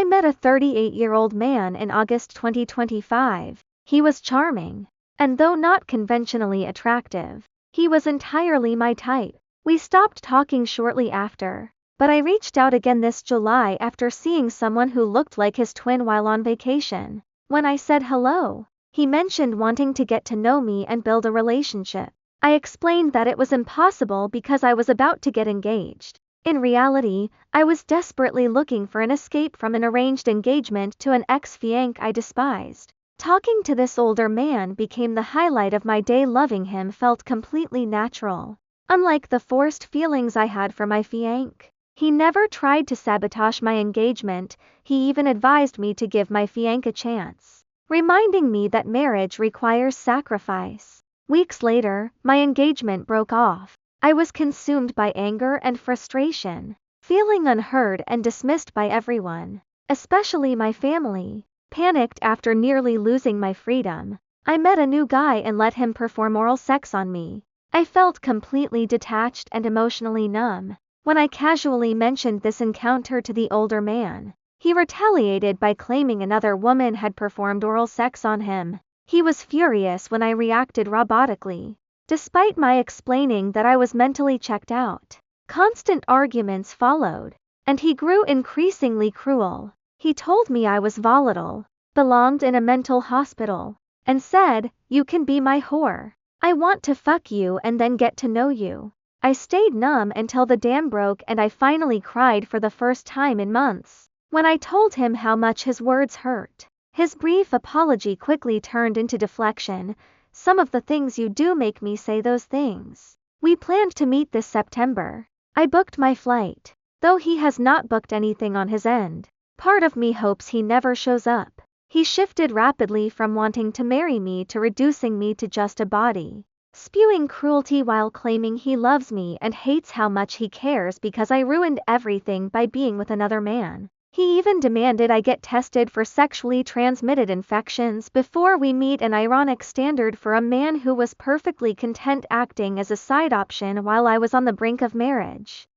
I met a 38-year-old man in August 2025. He was charming. And though not conventionally attractive, he was entirely my type. We stopped talking shortly after, but I reached out again this July after seeing someone who looked like his twin while on vacation. When I said hello, he mentioned wanting to get to know me and build a relationship. I explained that it was impossible because I was about to get engaged. In reality, I was desperately looking for an escape from an arranged engagement to an ex-fiancé I despised. Talking to this older man became the highlight of my day. Loving him felt completely natural. Unlike the forced feelings I had for my fiancé, he never tried to sabotage my engagement. He even advised me to give my fiancé a chance, reminding me that marriage requires sacrifice. Weeks later, my engagement broke off. I was consumed by anger and frustration, feeling unheard and dismissed by everyone, especially my family. Panicked after nearly losing my freedom, I met a new guy and let him perform oral sex on me. I felt completely detached and emotionally numb. When I casually mentioned this encounter to the older man, he retaliated by claiming another woman had performed oral sex on him. He was furious when I reacted robotically, despite my explaining that I was mentally checked out. Constant arguments followed, and he grew increasingly cruel. He told me I was volatile, belonged in a mental hospital, and said, "You can be my whore. I want to fuck you and then get to know you." I stayed numb until the dam broke and I finally cried for the first time in months. When I told him how much his words hurt, his brief apology quickly turned into deflection. "Some of the things you do make me say those things." We planned to meet this September. I booked my flight, though he has not booked anything on his end. Part of me hopes he never shows up. He shifted rapidly from wanting to marry me to reducing me to just a body, spewing cruelty while claiming he loves me and hates how much he cares because I ruined everything by being with another man. He even demanded I get tested for sexually transmitted infections before we meet, an ironic standard for a man who was perfectly content acting as a side option while I was on the brink of marriage.